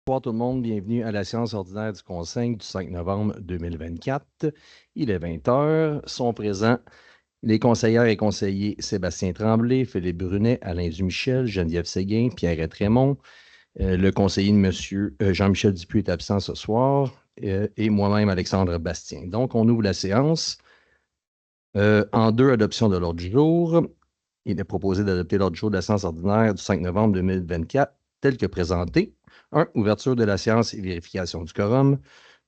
Bonjour tout le monde, bienvenue à la séance ordinaire du Conseil du 5 novembre 2024. Il est 20 heures. Sont présents les conseillères et conseillers Sébastien Tremblay, Philippe Brunet, Alain Dumichel, Geneviève Séguin, Pierrette Raymond. Le conseiller de M. Jean-Michel Dupuis est absent ce soir et moi-même, Alexandre Bastien. Donc, on ouvre la séance. En deux, adoption de l'ordre du jour. Il est proposé d'adopter l'ordre du jour de la séance ordinaire du 5 novembre 2024 tel que présenté. 1. Ouverture de la séance et vérification du quorum.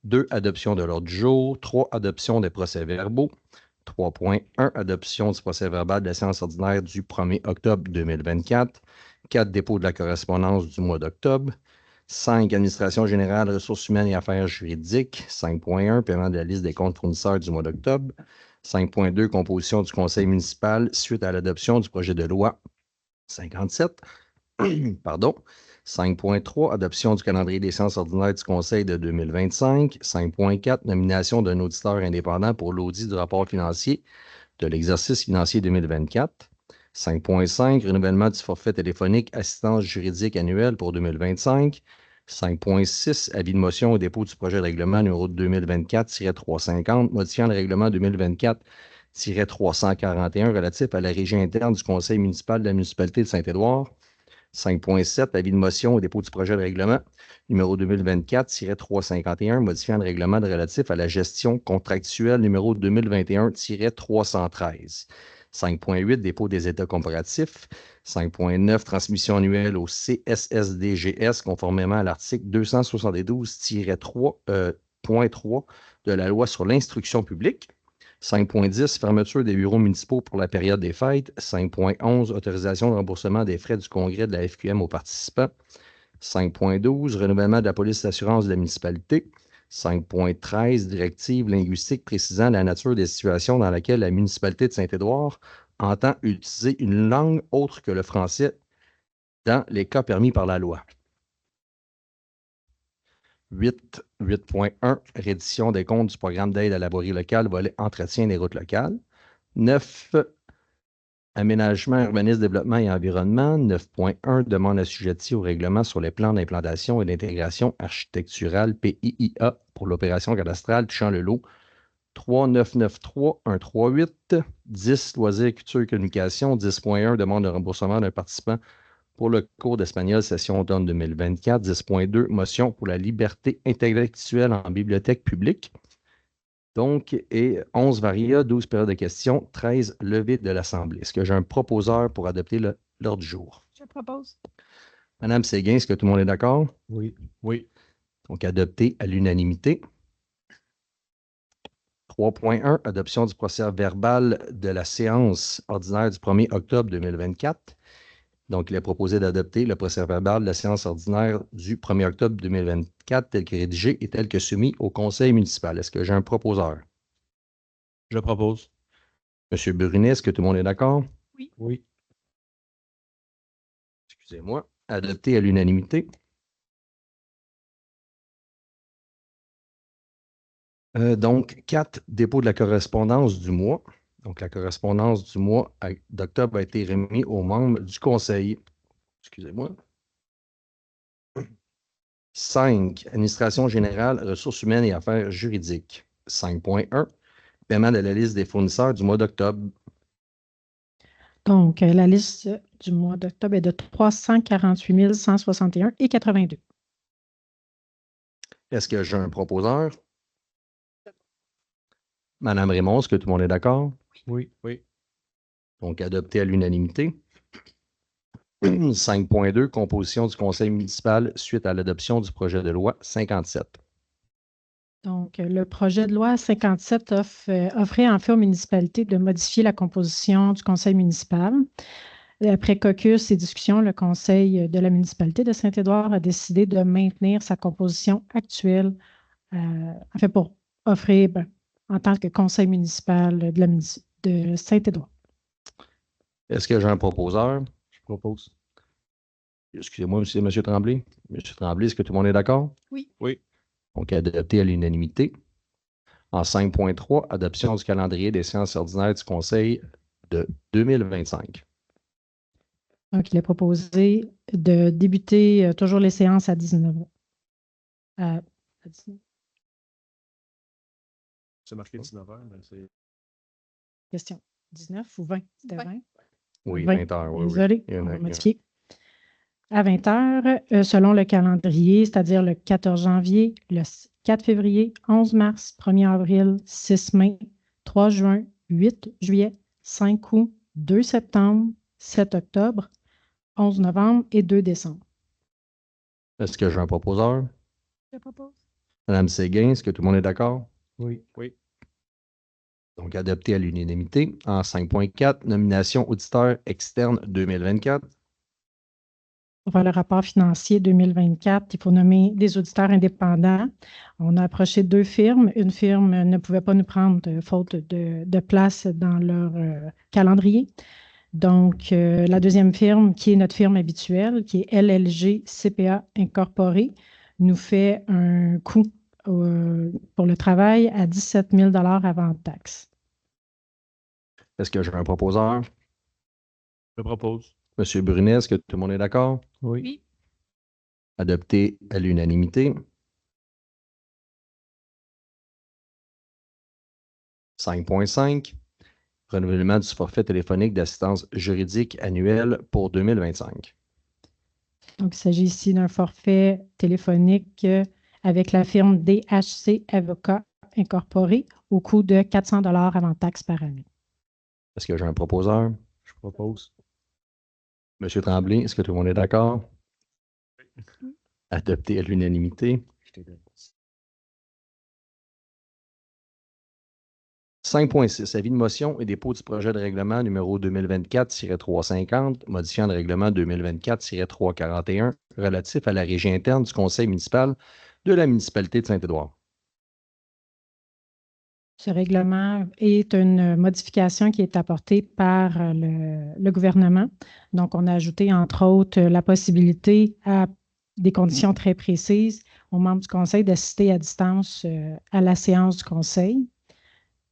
2. Adoption de l'ordre du jour. 3. Adoption des procès-verbaux. 3.1. Adoption du procès-verbal de la séance ordinaire du 1er octobre 2024. 4. Dépôt de la correspondance du mois d'octobre. 5. Administration générale, ressources humaines et affaires juridiques. 5.1. Paiement de la liste des comptes fournisseurs du mois d'octobre. 5.2. Composition du conseil municipal suite à l'adoption du projet de loi 57. Pardon. 5.3. Adoption du calendrier des séances ordinaires du Conseil de 2025. 5.4. Nomination d'un auditeur indépendant pour l'audit du rapport financier de l'exercice financier 2024. 5.5. Renouvellement du forfait téléphonique assistance juridique annuelle pour 2025. 5.6. Avis de motion au dépôt du projet de règlement numéro 2024-350, modifiant le règlement 2024-341 relatif à la régie interne du Conseil municipal de la municipalité de Saint-Édouard. 5.7, avis de motion au dépôt du projet de règlement numéro 2024-351, modifiant le règlement relatif à la gestion contractuelle numéro 2021-313. 5.8, dépôt des états comparatifs. 5.9, transmission annuelle au CSSDGS conformément à l'article 272-3.3 de la loi sur l'instruction publique. 5.10, fermeture des bureaux municipaux pour la période des fêtes. 5.11, autorisation de remboursement des frais du congrès de la FQM aux participants. 5.12, renouvellement de la police d'assurance de la municipalité. 5.13, directive linguistique précisant la nature des situations dans lesquelles la municipalité de Saint-Édouard entend utiliser une langue autre que le français dans les cas permis par la loi. 8.1, reddition des comptes du programme d'aide à la voirie locale, volet entretien des routes locales. 9, aménagement, urbanisme, développement et environnement. 9.1, demande assujettie au règlement sur les plans d'implantation et d'intégration architecturale PIIA pour l'opération cadastrale touchant le lot 3993 138. 10, loisirs, culture et communication. 10.1, demande de remboursement d'un participant pour le cours d'espagnol session automne 2024. 10.2, motion pour la liberté intellectuelle en bibliothèque publique. Donc, et 11 varia, 12 périodes de questions, 13 levées de l'Assemblée. Est-ce que j'ai un proposeur pour adopter l'ordre du jour? Je propose. Madame Séguin, est-ce que tout le monde est d'accord? Oui. Oui. Donc, adopté à l'unanimité. 3.1, adoption du procès-verbal de la séance ordinaire du 1er octobre 2024. Donc, il est proposé d'adopter le procès-verbal de la séance ordinaire du 1er octobre 2024 tel que rédigé et tel que soumis au conseil municipal. Est-ce que j'ai un proposeur? Je propose. Monsieur Brunet, est-ce que tout le monde est d'accord? Oui. Oui. Excusez-moi. Adopté à l'unanimité. Donc, 4, dépôt de la correspondance du mois. Donc, la correspondance du mois d'octobre a été remise aux membres du conseil. Excusez-moi. 5, administration générale, ressources humaines et affaires juridiques. 5.1, paiement de la liste des fournisseurs du mois d'octobre. Donc, la liste du mois d'octobre est de 348 161,82. Est-ce que j'ai un proposeur? Madame Raymond, est-ce que tout le monde est d'accord? Oui. Oui. Donc, adopté à l'unanimité. 5.2, composition du conseil municipal suite à l'adoption du projet de loi 57. Donc, le projet de loi 57 offrait en fait aux municipalités de modifier la composition du conseil municipal. Après caucus et discussions, le conseil de la municipalité de Saint-Édouard a décidé de maintenir sa composition actuelle, en fait pour offrir en tant que conseil municipal de Saint-Édouard. Est-ce que j'ai un proposeur? Je propose. Excusez-moi, c'est M. Tremblay. M. Tremblay, est-ce que tout le monde est d'accord? Oui. Oui. Donc, adopté à l'unanimité. En 5.3, adoption du calendrier des séances ordinaires du Conseil de 2025. Donc, il est proposé de débuter toujours les séances à 19h. à 19. C'est marqué 19h, mais c'est. Question 19 ou 20? C'était 20? Oui, 20. 20 heures. Oui, oui. Désolé, Il y en on a- va il y en a- modifier. À 20 heures, selon le calendrier, c'est-à-dire le 14 janvier, le 4 février, 11 mars, 1er avril, 6 mai, 3 juin, 8 juillet, 5 août, 2 septembre, 7 octobre, 11 novembre et 2 décembre. Est-ce que j'ai un proposeur? Je propose. Madame Séguin, est-ce que tout le monde est d'accord? Oui. Oui. Donc, adopté à l'unanimité. En 5.4, nomination auditeur externe 2024. Pour faire le rapport financier 2024, il faut nommer des auditeurs indépendants. On a approché 2 firmes. Une firme ne pouvait pas nous prendre faute de place dans leur calendrier. Donc, la deuxième firme, qui est notre firme habituelle, qui est LLG CPA Incorporé, nous fait un coût pour le travail à 17 000 avant taxe. Est-ce que j'ai un proposeur? Je propose. Monsieur Brunet, est-ce que tout le monde est d'accord? Oui. Adopté à l'unanimité. 5.5, renouvellement du forfait téléphonique d'assistance juridique annuel pour 2025. Donc, il s'agit ici d'un forfait téléphonique avec la firme DHC Avocats Incorporé au coût de 400 avant taxe par année. Est-ce que j'ai un proposeur? Je propose. Monsieur Tremblay, est-ce que tout le monde est d'accord? Adopté à l'unanimité. 5.6, avis de motion et dépôt du projet de règlement numéro 2024-350, modifiant le règlement 2024-341 relatif à la régie interne du conseil municipal de la municipalité de Saint-Édouard. Ce règlement est une modification qui est apportée par le gouvernement. Donc, on a ajouté, entre autres, la possibilité à des conditions très précises aux membres du conseil d'assister à distance à la séance du conseil,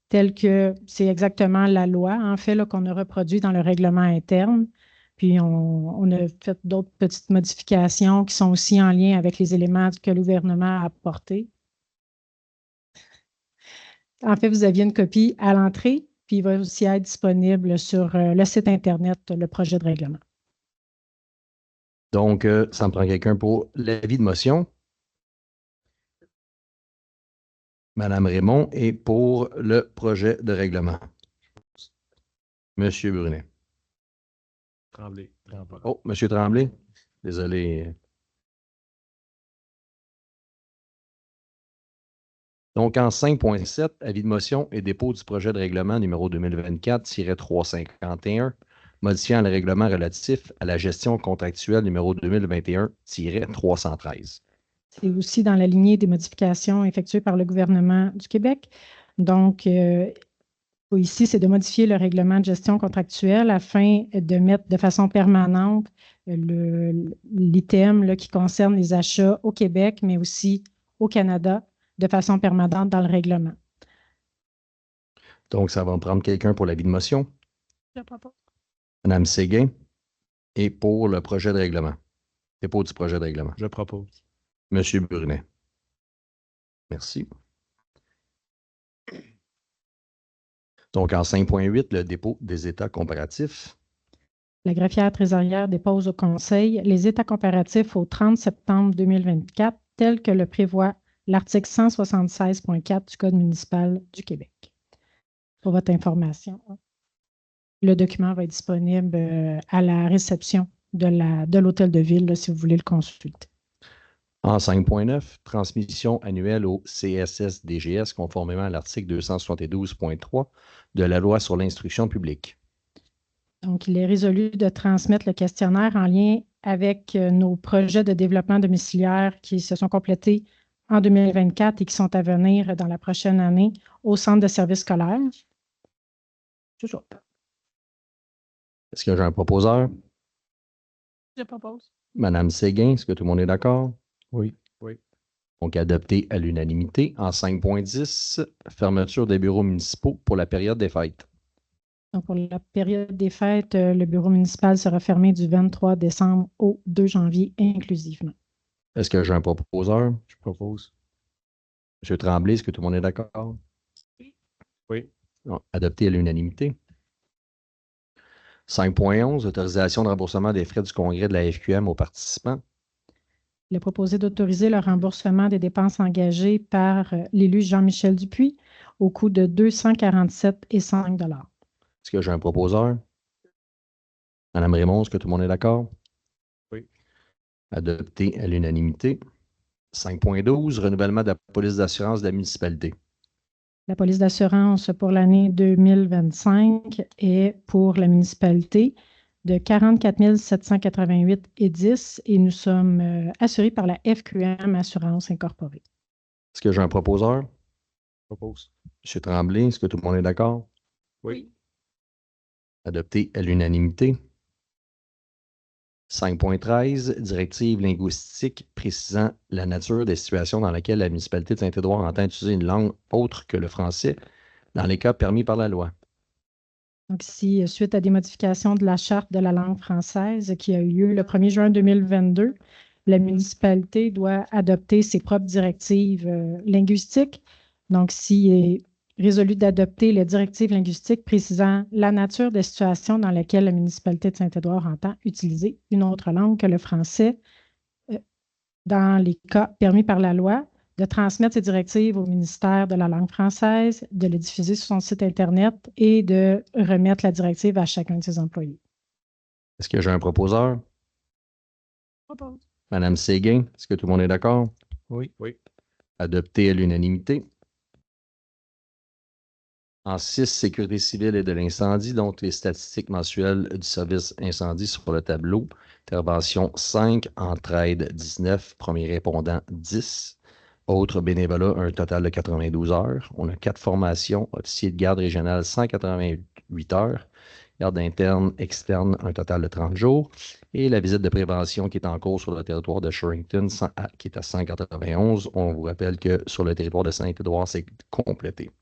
telle que c'est exactement la loi, en fait, là, qu'on a reproduit dans le règlement interne. Puis, on a fait d'autres petites modifications qui sont aussi en lien avec les éléments que le gouvernement a apportés. En fait, vous aviez une copie à l'entrée, puis il va aussi être disponible sur le site Internet, le projet de règlement. Donc, ça me prend quelqu'un pour l'avis de motion. Madame Raymond et pour le projet de règlement. Monsieur Brunet. Tremblay. Oh, Monsieur Tremblay. Désolé. Donc, en 5.7, avis de motion et dépôt du projet de règlement numéro 2024-351, modifiant le règlement relatif à la gestion contractuelle numéro 2021-313. C'est aussi dans la lignée des modifications effectuées par le gouvernement du Québec. Donc, ici, c'est de modifier le règlement de gestion contractuelle afin de mettre de façon permanente l'item qui concerne les achats au Québec, mais aussi au Canada, de façon permanente dans le règlement. Donc, ça va me prendre quelqu'un pour l'avis de motion. Je propose. Madame Séguin et pour le projet de règlement. Dépôt du projet de règlement. Je propose. Monsieur Brunet. Merci. Donc, en 5.8, le dépôt des états comparatifs. La greffière trésorière dépose au Conseil les états comparatifs au 30 septembre 2024, tels que le prévoit l'article 176.4 du Code municipal du Québec. Pour votre information, le document va être disponible à la réception de l'hôtel de ville, là, si vous voulez le consulter. En 5.9, transmission annuelle au CSS-DGS conformément à l'article 272.3 de la loi sur l'instruction publique. Donc, il est résolu de transmettre le questionnaire en lien avec nos projets de développement domiciliaire qui se sont complétés en 2024 et qui sont à venir dans la prochaine année au Centre de services scolaires. C'est ça. Est-ce que j'ai un proposeur? Je propose. Madame Séguin, est-ce que tout le monde est d'accord? Oui. Oui. Donc, adopté à l'unanimité. En 5.10, fermeture des bureaux municipaux pour la période des fêtes. Donc, pour la période des fêtes, le bureau municipal sera fermé du 23 décembre au 2 janvier inclusivement. Est-ce que j'ai un proposeur? Je propose. M. Tremblay, est-ce que tout le monde est d'accord? Oui. Non. Adopté à l'unanimité. 5.11, autorisation de remboursement des frais du congrès de la FQM aux participants. Il est proposé d'autoriser le remboursement des dépenses engagées par l'élu Jean-Michel Dupuis au coût de 247,05 $. Est-ce que j'ai un proposeur? Madame Raymond, est-ce que tout le monde est d'accord? Oui. Adopté à l'unanimité. 5.12, renouvellement de la police d'assurance de la municipalité. La police d'assurance pour l'année 2025 est pour la municipalité de 44 788,10 et nous sommes assurés par la FQM Assurance Incorporée. Est-ce que j'ai un proposeur? Propose. M. Tremblay, est-ce que tout le monde est d'accord? Oui. Adopté à l'unanimité. 5.13, directive linguistique précisant la nature des situations dans lesquelles la municipalité de Saint-Édouard entend utiliser une langue autre que le français dans les cas permis par la loi. Donc, ici, suite à des modifications de la Charte de la langue française qui a eu lieu le 1er juin 2022, la municipalité doit adopter ses propres directives linguistiques. Donc, s'il est résolu d'adopter les directives linguistiques précisant la nature des situations dans lesquelles la municipalité de Saint-Édouard entend utiliser une autre langue que le français euh, dans les cas permis par la loi, de transmettre ces directives au ministère de la langue française, de les diffuser sur son site Internet et de remettre la directive à chacun de ses employés. Est-ce que j'ai un proposeur? Propose. Madame Séguin, est-ce que tout le monde est d'accord? Oui. Oui. Adopté à l'unanimité. En 6, sécurité civile et de l'incendie, donc les statistiques mensuelles du service incendie sur le tableau. Intervention 5, entraide 19, premier répondant 10. Autres bénévolat, un total de 92 heures. On a 4 formations, officier de garde régionale 188 heures, garde interne, externe, un total de 30 jours. Et la visite de prévention qui est en cours sur le territoire de Sherrington, qui est à 191. On vous rappelle que sur le territoire de Saint-Édouard, c'est complété.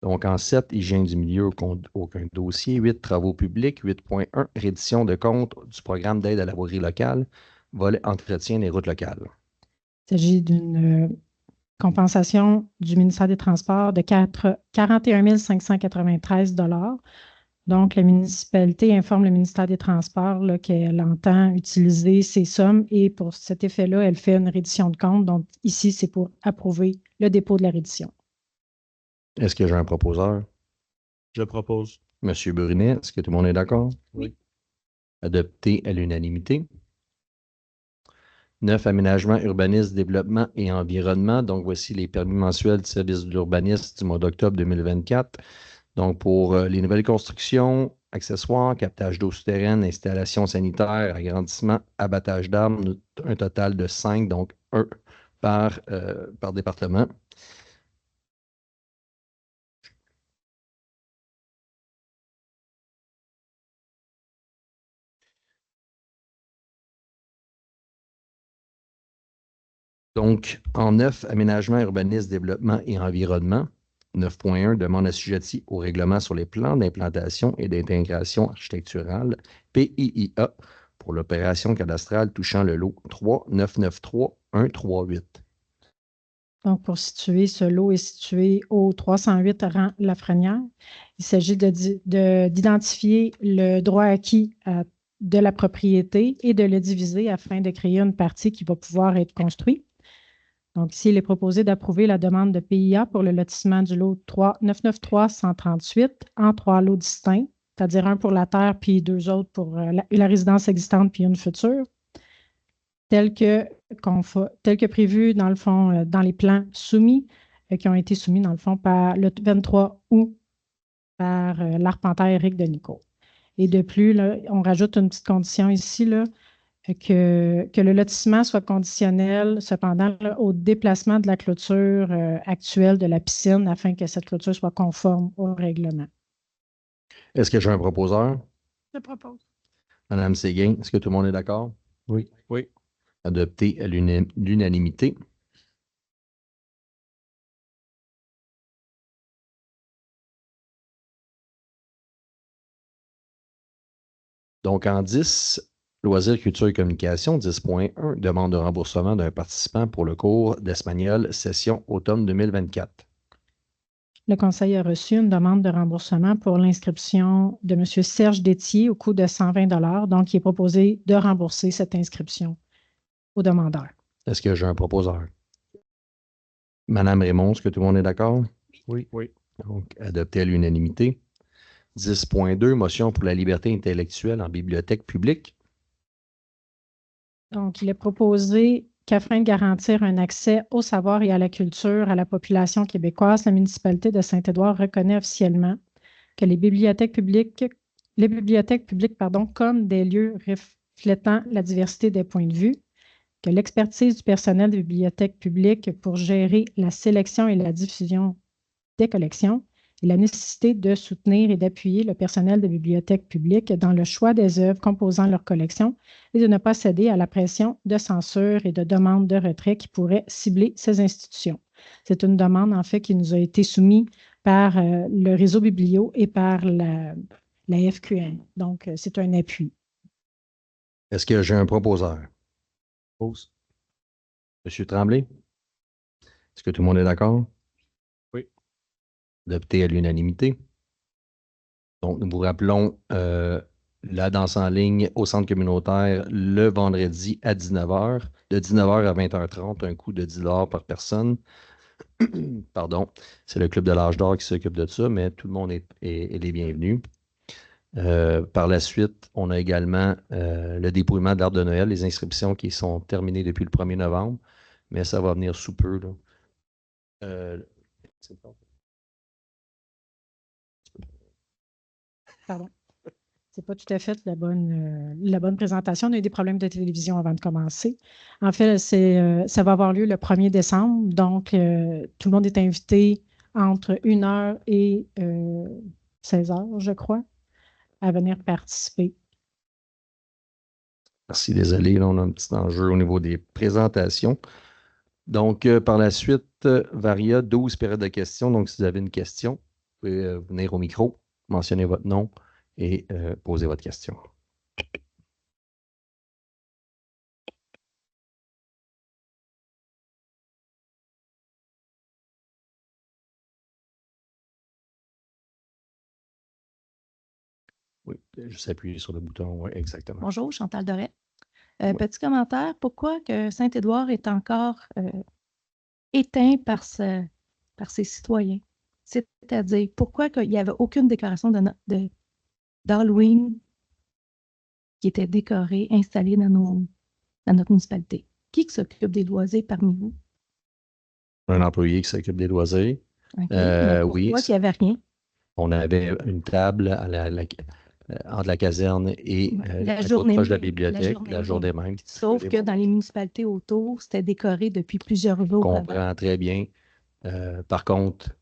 Donc, en 7, hygiène du milieu, aucun dossier. 8, travaux publics. 8.1, reddition de compte du programme d'aide à la voirie locale, volet entretien des routes locales. Il s'agit d'une compensation du ministère des Transports de 41 593 $. Donc, la municipalité informe le ministère des Transports qu'elle entend utiliser ces sommes et pour cet effet-là, elle fait une reddition de compte. Donc, ici, c'est pour approuver le dépôt de la reddition. Est-ce que j'ai un proposeur? Je propose. Monsieur Brunet, est-ce que tout le monde est d'accord? Oui. Adopté à l'unanimité. 9, aménagement, urbanisme, développement et environnement. Donc, voici les permis mensuels du service de l'urbanisme du mois d'octobre 2024. Donc, pour les nouvelles constructions, accessoires, captage d'eau souterraine, installations sanitaires, agrandissement, abattage d'arbres, un total de 5, donc un par département. Donc, en 9, aménagement, urbanisme, développement et environnement. 9.1, demande assujettie au règlement sur les plans d'implantation et d'intégration architecturale, PIIA, pour l'opération cadastrale touchant le lot 3993138. Donc, pour situer, ce lot est situé au 308 rang Lafrenière. Il s'agit d'identifier le droit acquis de la propriété et de le diviser afin de créer une partie qui va pouvoir être construite. Donc, ici, il est proposé d'approuver la demande de PIA pour le lotissement du lot 993-138 en 3 lots distincts, c'est-à-dire un pour la terre puis 2 autres pour la résidence existante puis une future, tel que prévu dans le fond, dans les plans soumis, qui ont été soumis dans le fond par le 23 août par l'arpenteur Éric Denico. Et de plus, là, on rajoute une petite condition ici, là, que le lotissement soit conditionnel, cependant, là, au déplacement de la clôture actuelle de la piscine afin que cette clôture soit conforme au règlement. Est-ce que j'ai un proposeur? Je propose. Madame Séguin, est-ce que tout le monde est d'accord? Oui. Oui. Adopté à l'unanimité. Donc, en 10, Loisirs, culture et communication, 10.1, demande de remboursement d'un participant pour le cours d'espagnol, session automne 2024. Le Conseil a reçu une demande de remboursement pour l'inscription de M. Serge Détier au coût de 120 $. Donc, il est proposé de rembourser cette inscription au demandeur. Est-ce que j'ai un proposeur? Madame Raymond, est-ce que tout le monde est d'accord? Oui. Oui. Donc, adopté à l'unanimité. 10.2, motion pour la liberté intellectuelle en bibliothèque publique. Donc, il est proposé qu'afin de garantir un accès au savoir et à la culture à la population québécoise, la municipalité de Saint-Édouard reconnaît officiellement que les bibliothèques publiques, comme des lieux reflétant la diversité des points de vue, que l'expertise du personnel des bibliothèques publiques pour gérer la sélection et la diffusion des collections et la nécessité de soutenir et d'appuyer le personnel des bibliothèques publiques dans le choix des œuvres composant leur collection et de ne pas céder à la pression de censure et de demande de retrait qui pourrait cibler ces institutions. C'est une demande, en fait, qui nous a été soumise par le réseau Biblio et par la FQN. Donc, c'est un appui. Est-ce que j'ai un proposeur? Pose. Monsieur Tremblay? Est-ce que tout le monde est d'accord? Oui. Adopté à l'unanimité. Donc, nous vous rappelons la danse en ligne au centre communautaire le vendredi à 19h, de 19h à 20h30, un coût de 10 $ par personne. Pardon, c'est le Club de l'Âge d'Or qui s'occupe de ça, mais tout le monde est les bienvenus. Par la suite, on a également le dépouillement de l'arbre de Noël, les inscriptions qui sont terminées depuis le 1er novembre, mais ça va venir sous peu, là. Pardon. C'est pas tout à fait la bonne présentation. On a eu des problèmes de télévision avant de commencer. En fait, ça va avoir lieu le 1er décembre. Donc, tout le monde est invité entre 1h et 16h, je crois, à venir participer. Merci, désolé, là, on a un petit enjeu au niveau des présentations. Donc, par la suite, Varia, 12 périodes de questions. Donc, si vous avez une question, vous pouvez venir au micro, mentionner votre nom et poser votre question. Oui, juste appuyer sur le bouton. Oui, exactement. Bonjour, Chantal Doré. Petit commentaire, pourquoi que Saint-Édouard est encore éteint par ses citoyens? C'est-à-dire, pourquoi qu'il n'y avait aucune décoration d'Halloween qui était décorée, installée dans notre municipalité? Qui s'occupe des loisirs parmi vous? Un employé qui s'occupe des loisirs. Okay. Mais pourquoi oui, qu'il n'y avait rien? On avait une table entre la caserne et la journée proche de la bibliothèque, la journée même. Sauf que dans les municipalités autour, c'était décoré depuis plusieurs jours. Je comprends très bien. Par contre,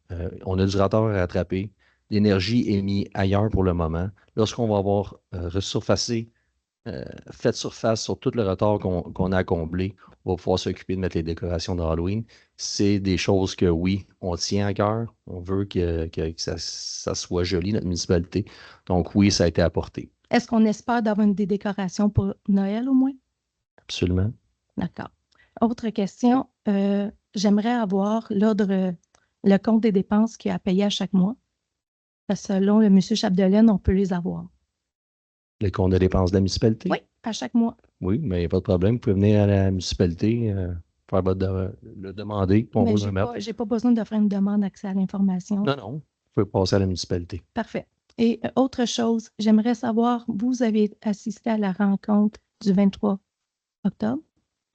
on a du retard à rattraper. L'énergie est mise ailleurs pour le moment. Lorsqu'on va avoir resurfacé, fait surface sur tout le retard qu'on a à combler, on va pouvoir s'occuper de mettre les décorations d'Halloween. C'est des choses que, oui, on tient à cœur. On veut que ça soit joli, notre municipalité. Donc, oui, ça a été apporté. Est-ce qu'on espère d'avoir des décorations pour Noël au moins? Absolument. D'accord. Autre question. J'aimerais avoir le compte des dépenses qui est à payer à chaque mois. Parce que selon le M. Chapdelaine, on peut les avoir. Le compte de dépenses de la municipalité? Oui, à chaque mois. Oui, mais il n'y a pas de problème. Vous pouvez venir à la municipalité, le demander. Mais je n'ai pas besoin de faire une demande d'accès à l'information. Non, non. Vous pouvez passer à la municipalité. Parfait. Et autre chose, j'aimerais savoir, vous avez assisté à la rencontre du 23 octobre?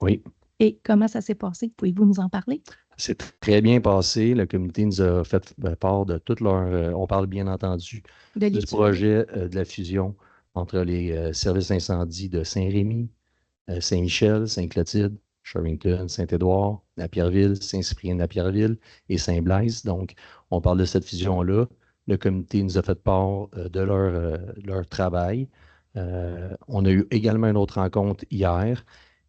Oui. Et comment ça s'est passé? Pouvez-vous nous en parler? C'est très bien passé. Le comité nous a fait part de toute leur... on parle bien entendu du projet de la fusion entre les services d'incendie de Saint-Rémy, Saint-Michel, Saint-Clotilde, Sherrington, Saint-Édouard, Napierville, Saint-Cyprien-Napierville et Saint-Blaise. Donc, on parle de cette fusion-là. Le comité nous a fait part de leur travail. On a eu également une autre rencontre hier.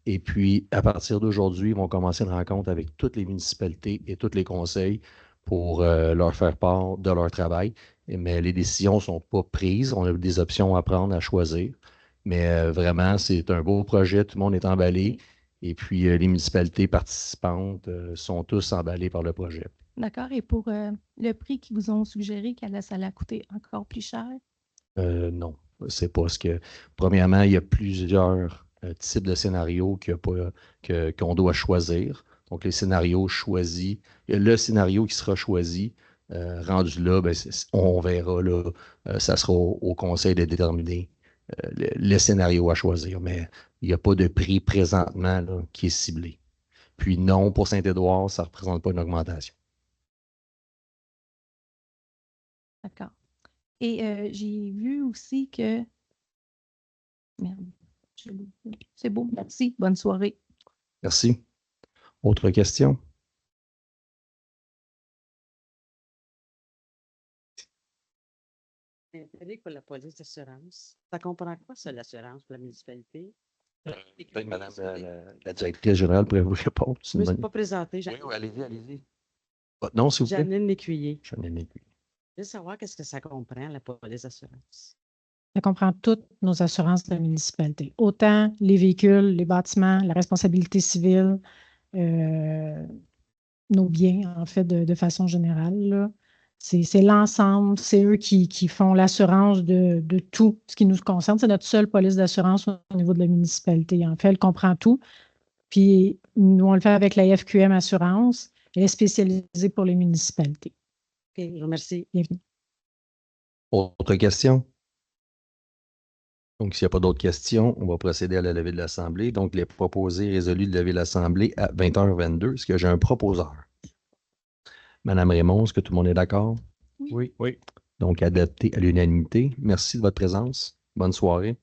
Et puis, à partir d'aujourd'hui, ils vont commencer une rencontre avec toutes les municipalités et tous les conseils pour leur faire part de leur travail. Mais les décisions ne sont pas prises. On a des options à prendre, à choisir. Mais vraiment, c'est un beau projet, tout le monde est emballé. Et puis, les municipalités participantes sont tous emballées par le projet. D'accord. Et pour le prix qu'ils vous ont suggéré, ça allait coûter encore plus cher? Non, c'est pas ce que. Premièrement, il y a plusieurs types de scénarios qu'on doit choisir. Donc, les scénarios choisis, le scénario qui sera choisi, rendu là, ben, on verra là, ça sera au conseil de déterminer le scénario à choisir. Mais il n'y a pas de prix présentement là, qui est ciblé. Puis non, pour Saint-Édouard, ça ne représente pas une augmentation. D'accord. Et j'ai vu aussi que... Merde, je l'ai oublié. C'est beau, merci. Bonne soirée. Merci. Autre question? Intérêt pour la police d'assurance. Ça comprend quoi, ça, l'assurance pour la municipalité? Peut-être Madame la directrice générale pourrait vous répondre. Je ne me suis pas présentée. Oui, allez-y, allez-y. Votre nom, s'il vous plaît? Janine Lécuyer. Janine Lécuyer. Je veux savoir qu'est-ce que ça comprend, la police d'assurance. Ça comprend toutes nos assurances de la municipalité. Autant les véhicules, les bâtiments, la responsabilité civile, nos biens, en fait, de façon générale, là. C'est l'ensemble, c'est eux qui font l'assurance de tout ce qui nous concerne. C'est notre seule police d'assurance au niveau de la municipalité. En fait, elle comprend tout. Puis, nous, on le fait avec la FQM Assurance. Elle est spécialisée pour les municipalités. OK, je vous remercie. Bienvenue. Autre question? Donc, s'il n'y a pas d'autres questions, on va procéder à la levée de l'Assemblée. Donc, les proposés résolus de lever l'Assemblée à 20h22. Est-ce que j'ai un proposeur? Madame Raymond, est-ce que tout le monde est d'accord? Oui. Donc, adopté à l'unanimité. Merci de votre présence. Bonne soirée.